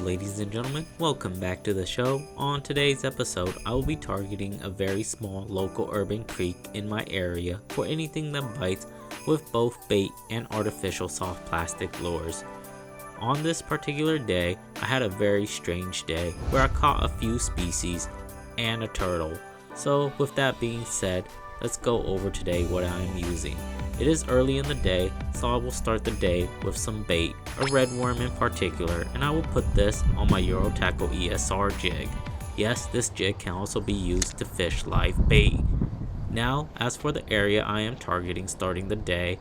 ladies and gentlemen, welcome back to the show. On today's episode, I will be targeting a very small local urban creek in my area for anything that bites with both bait and artificial soft plastic lures. On this particular day, I had a very strange day where I caught a few species and a turtle. So with that being said, let's go over today what I am using. It is early in the day, so I will start the day with some bait, a red worm in particular, and I will put this on my Euro Tackle ESR jig. Yes, this jig can also be used to fish live bait. Now, as for the area I am targeting starting the day,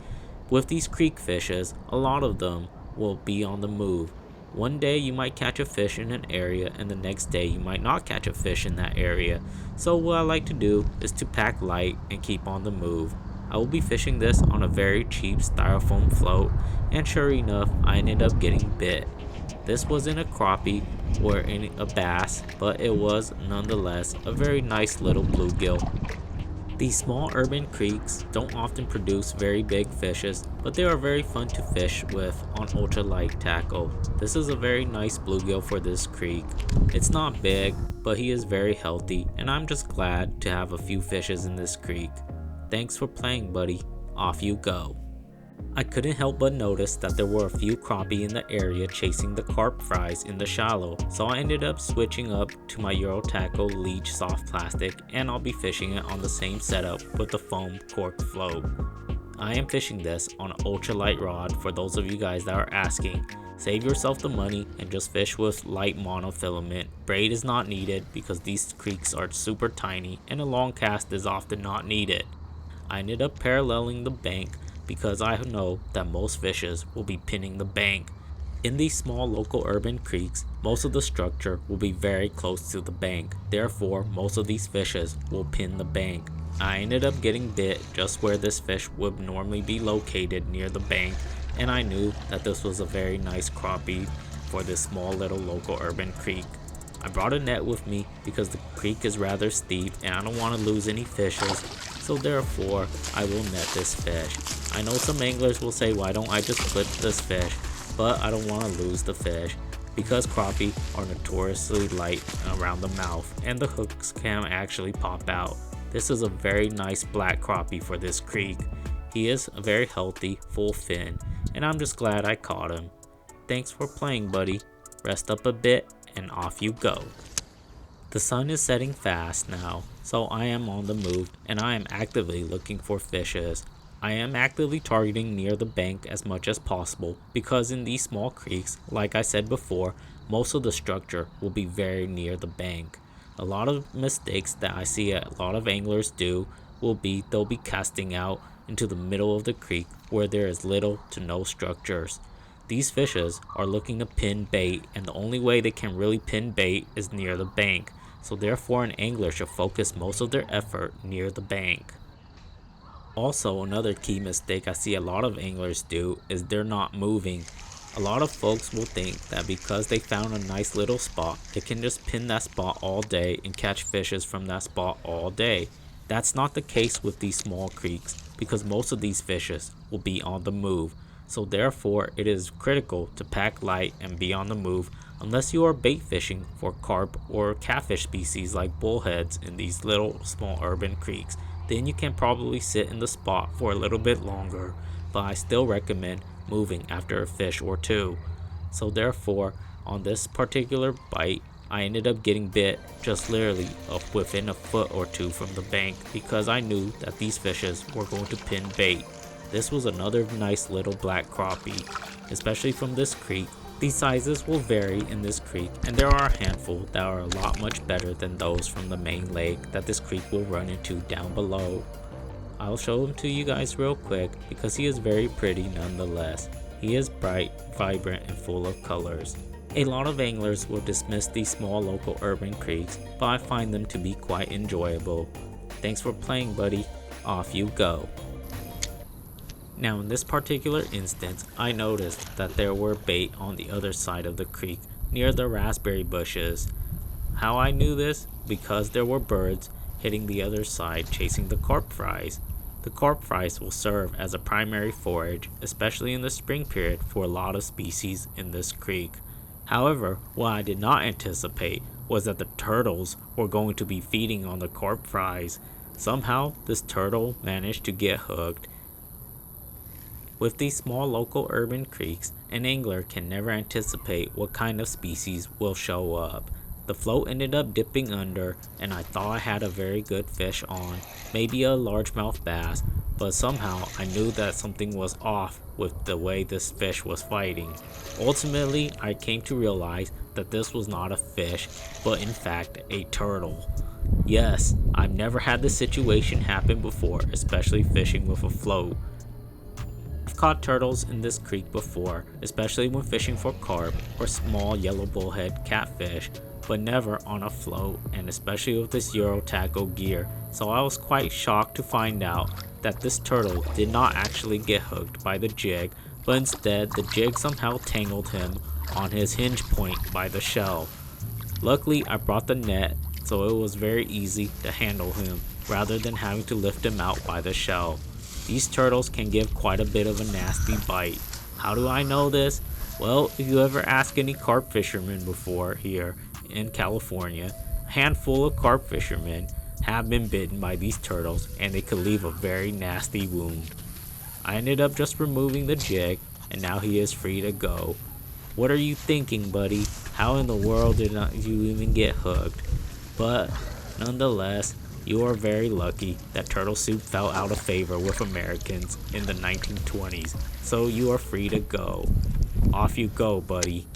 with these creek fishes, a lot of them will be on the move. One day you might catch a fish in an area and the next day you might not catch a fish in that area. So what I like to do is to pack light and keep on the move. I will be fishing this on a very cheap styrofoam float, and sure enough, I ended up getting bit. This wasn't a crappie or a bass, but it was nonetheless a very nice little bluegill. These small urban creeks don't often produce very big fishes, but they are very fun to fish with on ultralight tackle. This is a very nice bluegill for this creek. It's not big, but he is very healthy, and I'm just glad to have a few fishes in this creek. Thanks for playing, buddy. Off you go. I couldn't help but notice that there were a few crappie in the area chasing the carp fries in the shallow, so I ended up switching up to my Euro Tackle Leech soft plastic, and I'll be fishing it on the same setup with the foam cork float. I am fishing this on an ultralight rod for those of you guys that are asking. Save yourself the money and just fish with light monofilament. Braid is not needed because these creeks are super tiny and a long cast is often not needed. I ended up paralleling the bank because I know that most fishes will be pinning the bank. In these small local urban creeks, most of the structure will be very close to the bank. Therefore, most of these fishes will pin the bank. I ended up getting bit just where this fish would normally be located near the bank, and I knew that this was a very nice crappie for this small little local urban creek. I brought a net with me because the creek is rather steep and I don't want to lose any fishes, so therefore I will net this fish. I know some anglers will say, why don't I just clip this fish, but I don't want to lose the fish because crappie are notoriously light around the mouth and the hooks can actually pop out. This is a very nice black crappie for this creek. He is a very healthy, full fin, and I'm just glad I caught him. Thanks for playing, buddy. Rest up a bit and off you go. The sun is setting fast now, so I am on the move and I am actively looking for fishes. I am actively targeting near the bank as much as possible because in these small creeks, like I said before, most of the structure will be very near the bank. A lot of mistakes that I see a lot of anglers do will be they'll be casting out into the middle of the creek where there is little to no structures. These fishes are looking to pin bait, and the only way they can really pin bait is near the bank, so therefore an angler should focus most of their effort near the bank. Also, another key mistake I see a lot of anglers do is they're not moving. A lot of folks will think that because they found a nice little spot, they can just pin that spot all day and catch fishes from that spot all day. That's not the case with these small creeks because most of these fishes will be on the move. So therefore, it is critical to pack light and be on the move unless you are bait fishing for carp or catfish species like bullheads in these little small urban creeks. Then you can probably sit in the spot for a little bit longer, but I still recommend moving after a fish or two. So therefore, on this particular bite, I ended up getting bit just literally within a foot or two from the bank because I knew that these fishes were going to pin bait. This was another nice little black crappie, especially from this creek. These sizes will vary in this creek, and there are a handful that are a lot much better than those from the main lake that this creek will run into down below. I'll show him to you guys real quick because he is very pretty nonetheless. He is bright, vibrant, and full of colors. A lot of anglers will dismiss these small local urban creeks, but I find them to be quite enjoyable. Thanks for playing, buddy. Off you go. Now in this particular instance, I noticed that there were bait on the other side of the creek near the raspberry bushes. How I knew this? Because there were birds hitting the other side chasing the carp fries. The carp fries will serve as a primary forage, especially in the spring period for a lot of species in this creek. However, what I did not anticipate was that the turtles were going to be feeding on the carp fries. Somehow, this turtle managed to get hooked. With these small local urban creeks, an angler can never anticipate what kind of species will show up. The float ended up dipping under, and I thought I had a very good fish on, maybe a largemouth bass, but somehow I knew that something was off with the way this fish was fighting. Ultimately, I came to realize that this was not a fish, but in fact a turtle. Yes, I've never had this situation happen before, especially fishing with a float. I've caught turtles in this creek before, especially when fishing for carp or small yellow bullhead catfish, but never on a float, and especially with this Euro tackle gear, so I was quite shocked to find out that this turtle did not actually get hooked by the jig, but instead the jig somehow tangled him on his hinge point by the shell. Luckily, I brought the net, so it was very easy to handle him rather than having to lift him out by the shell. These turtles can give quite a bit of a nasty bite. How do I know this? Well, if you ever ask any carp fishermen before here in California, a handful of carp fishermen have been bitten by these turtles and they could leave a very nasty wound. I ended up just removing the jig and now he is free to go. What are you thinking, buddy? How in the world did not you even get hooked? But nonetheless, you are very lucky that turtle soup fell out of favor with Americans in the 1920s, so you are free to go. Off you go, buddy.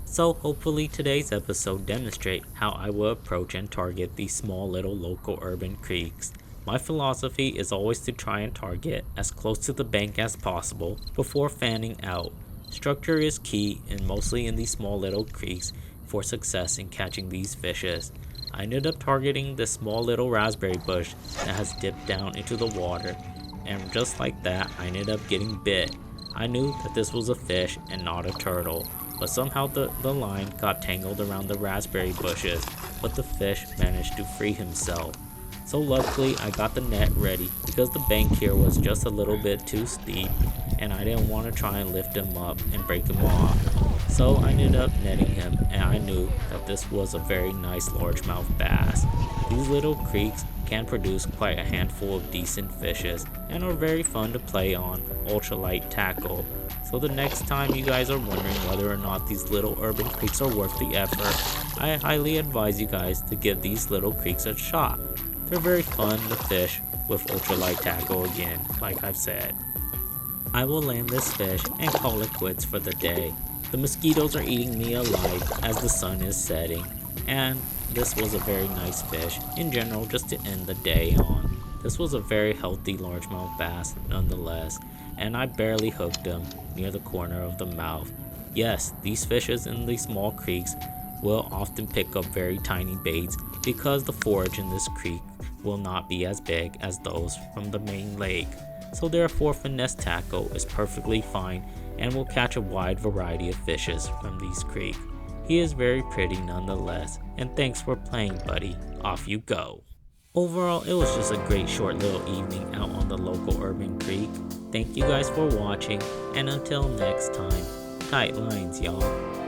So hopefully today's episode demonstrate how I will approach and target these small little local urban creeks. My philosophy is always to try and target as close to the bank as possible before fanning out. Structure is key and mostly in these small little creeks for success in catching these fishes. I ended up targeting this small little raspberry bush that has dipped down into the water, and just like that I ended up getting bit. I knew that this was a fish and not a turtle, but somehow the line got tangled around the raspberry bushes, but the fish managed to free himself. So luckily I got the net ready because the bank here was just a little bit too steep and I didn't want to try and lift him up and break him off. So I ended up netting him and I knew that this was a very nice largemouth bass. These little creeks can produce quite a handful of decent fishes and are very fun to play on ultralight tackle. So the next time you guys are wondering whether or not these little urban creeks are worth the effort, I highly advise you guys to give these little creeks a shot. They're very fun to fish with ultralight tackle again, like I've said. I will land this fish and call it quits for the day. The mosquitoes are eating me alive as the sun is setting, and this was a very nice fish in general just to end the day on. This was a very healthy largemouth bass nonetheless, and I barely hooked him near the corner of the mouth. Yes, these fishes in these small creeks will often pick up very tiny baits because the forage in this creek will not be as big as those from the main lake. So therefore finesse tackle is perfectly fine and will catch a wide variety of fishes from these creeks. He is very pretty nonetheless, and thanks for playing, buddy. Off you go. Overall, it was just a great short little evening out on the local urban creek. Thank you guys for watching, and until next time, tight lines, y'all.